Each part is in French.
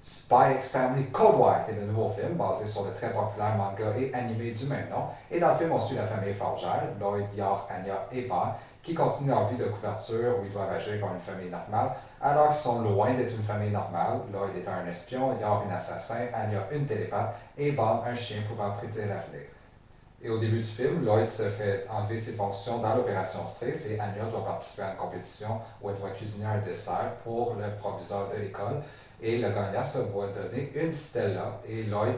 Spy X Family Code White est le nouveau film basé sur le très populaire manga et animé du même nom. Et dans le film, on suit la famille Fargel, Lloyd, Yor, Anya et Bond, qui continuent leur vie de couverture où ils doivent agir comme une famille normale, alors qu'ils sont loin d'être une famille normale. Lloyd étant un espion, Yor un assassin, Anya une télépathe et Bond un chien pouvant prédire l'avenir. Et au début du film, Lloyd se fait enlever ses fonctions dans l'opération Strix et Anya doit participer à une compétition où elle doit cuisiner un dessert pour le proviseur de l'école. Et le gagnant se voit donner une Stella et Lloyd,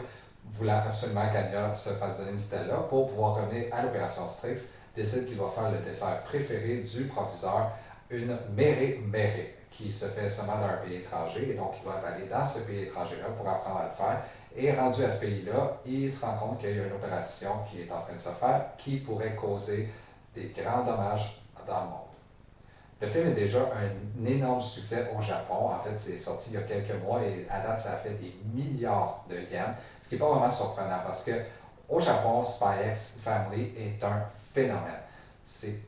voulant absolument qu'Anya se fasse donner une Stella pour pouvoir revenir à l'opération Strix, décide qu'il va faire le dessert préféré du proviseur, une Méré Méré, qui se fait seulement dans un pays étranger et donc ils doivent aller dans ce pays étranger-là pour apprendre à le faire. Et rendu à ce pays-là, il se rend compte qu'il y a une opération qui est en train de se faire qui pourrait causer des grands dommages dans le monde. Le film est déjà un énorme succès au Japon. En fait, c'est sorti il y a quelques mois et à date, ça a fait des milliards de yens, ce qui n'est pas vraiment surprenant parce que au Japon, Spy X Family est un phénomène. C'est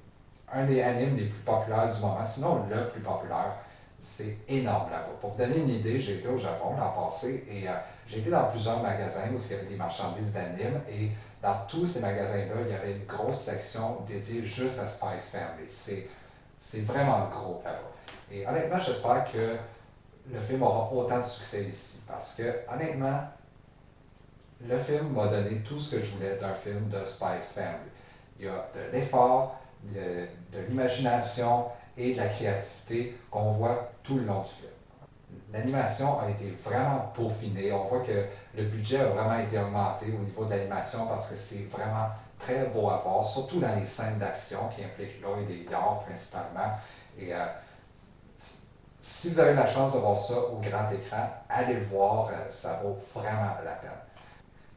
un des animes les plus populaires du moment, sinon le plus populaire. C'est énorme là-bas. Pour vous donner une idée, j'ai été au Japon l'an passé et j'ai été dans plusieurs magasins où il y avait des marchandises d'anime et dans tous ces magasins-là, il y avait une grosse section dédiée juste à Spy X Family. C'est vraiment gros là-bas. Et honnêtement, j'espère que le film aura autant de succès ici parce que honnêtement, le film m'a donné tout ce que je voulais d'un film de Spy X Family. Il y a de l'effort, de l'imagination et de la créativité qu'on voit tout le long du film. L'animation a été vraiment peaufinée. On voit que le budget a vraiment été augmenté au niveau de l'animation parce que c'est vraiment très beau à voir, surtout dans les scènes d'action qui impliquent Lloyd et Yor principalement. Et si vous avez la chance de voir ça au grand écran, allez le voir, ça vaut vraiment la peine.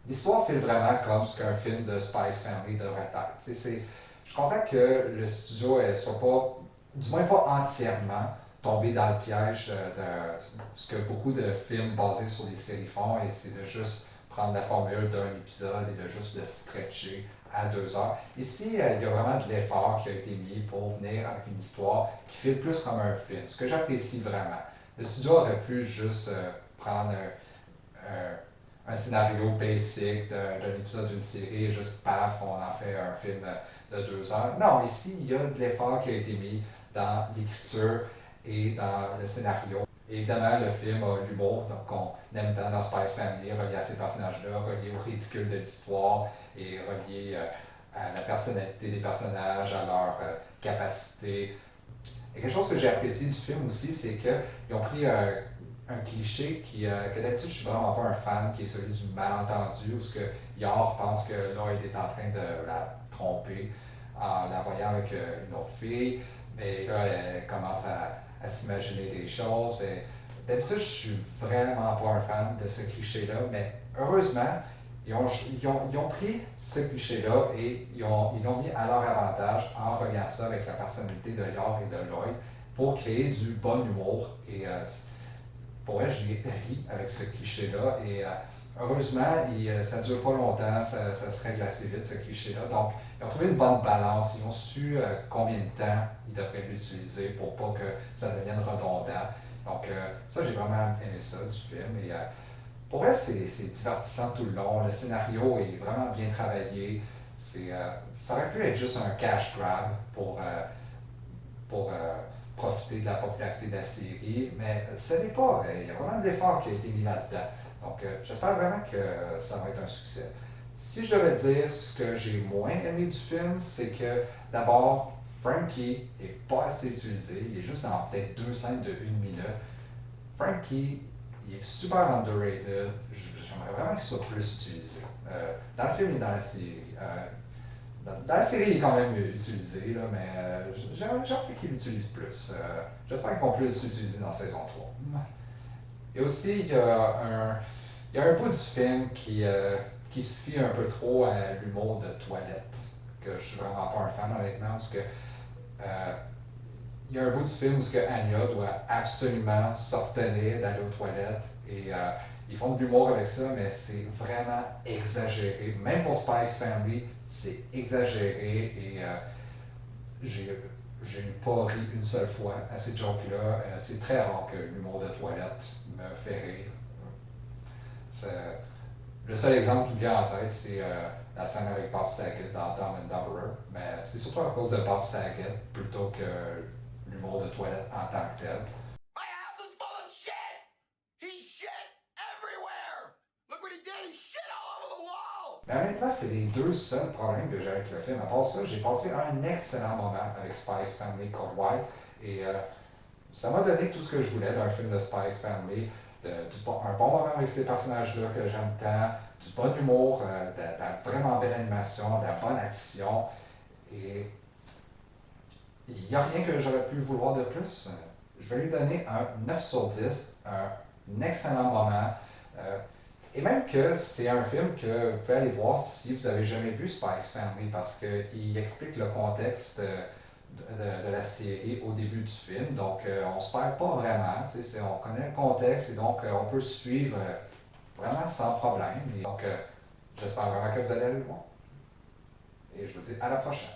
L'histoire file vraiment comme ce qu'un film de Spy X Family devrait être. Je suis content que le studio ne soit pas, du moins pas entièrement, tombé dans le piège de ce que beaucoup de films basés sur des séries font, et c'est de juste prendre la formule d'un épisode et de juste le stretcher à 2 heures. Ici, il y a vraiment de l'effort qui a été mis pour venir avec une histoire qui file plus comme un film, ce que j'apprécie vraiment. Le studio aurait pu juste prendre un scénario basic d'un épisode d'une série, juste paf, on en fait un film de 2 heures. Non, ici, il y a de l'effort qui a été mis dans l'écriture et dans le scénario. Et évidemment, le film a l'humour, donc on aime tant dans Spy X Family, relié à ces personnages-là, relié au ridicule de l'histoire et relié à la personnalité des personnages, à leur capacité. Et quelque chose que j'ai apprécié du film aussi, c'est qu'ils ont pris un cliché que d'habitude je suis vraiment pas un fan, qui est celui du malentendu, où ce que Yor pense que Lloyd est en train de la tromper en la voyant avec une autre fille, mais là elle commence à s'imaginer des choses. Et d'habitude je suis vraiment pas un fan de ce cliché-là, mais heureusement ils ont pris ce cliché-là et ils l'ont mis à leur avantage en reliant ça avec la personnalité de Yor et de Lloyd pour créer du bon humour. Et pour vrai, j'ai ri avec ce cliché-là. Et heureusement, ça ne dure pas longtemps, ça se règle assez vite, ce cliché-là. Donc, ils ont trouvé une bonne balance. Ils ont su combien de temps ils devraient l'utiliser pour pas que ça devienne redondant. Donc, ça, j'ai vraiment aimé ça du film. Et pour vrai, c'est divertissant tout le long. Le scénario est vraiment bien travaillé. Ça aurait pu être juste un cash grab pour profiter de la popularité de la série, mais ce n'est pas. Il y a vraiment de l'effort qui a été mis là-dedans. Donc, j'espère vraiment que ça va être un succès. Si je devais dire ce que j'ai moins aimé du film, c'est que d'abord, Frankie est pas assez utilisé. Il est juste dans peut-être 2 scènes de 1 minute. Frankie, il est super underrated. J'aimerais vraiment qu'il soit plus utilisé. Dans le film et dans la série. Dans la série, il est quand même utilisé, là, mais j'aimerais qu'il l'utilise plus. J'espère qu'on peut l'utiliser dans saison 3. Et aussi, il y a un bout du film qui se fie un peu trop à l'humour de toilette, que je suis vraiment pas un fan, honnêtement, parce que il y a un bout du film où Anya doit absolument s'obtenir d'aller aux toilettes et ils font de l'humour avec ça, mais c'est vraiment exagéré. Même pour Spy X Family, c'est exagéré et j'ai pas ri une seule fois à ces jokes-là. C'est très rare que l'humour de toilette me fait rire. Le seul exemple qui me vient en tête, c'est la scène avec Bob Saget dans Dumb and Dumberer, mais c'est surtout à cause de Bob Saget plutôt que l'humour de toilette en tant que tel. My house is full of shit! He shit everywhere! Look what he did! He shit all over the wall! Mais honnêtement, c'est les deux seuls problèmes que j'ai avec le film. À part ça, j'ai passé un excellent moment avec Spice Family Code White et ça m'a donné tout ce que je voulais d'un film de Spice Family. Un bon moment avec ces personnages-là que j'aime tant, du bon humour, de la vraiment belle animation, de la bonne action. Et il n'y a rien que j'aurais pu vouloir de plus. Je vais lui donner un 9 sur 10, un excellent moment. Euh, et même que c'est un film que vous pouvez aller voir si vous n'avez jamais vu Spice Family parce qu'il explique le contexte de la série au début du film. Donc on se perd pas vraiment. On connaît le contexte et donc on peut suivre vraiment sans problème. Et donc j'espère vraiment que vous allez aller le voir. Et je vous dis à la prochaine.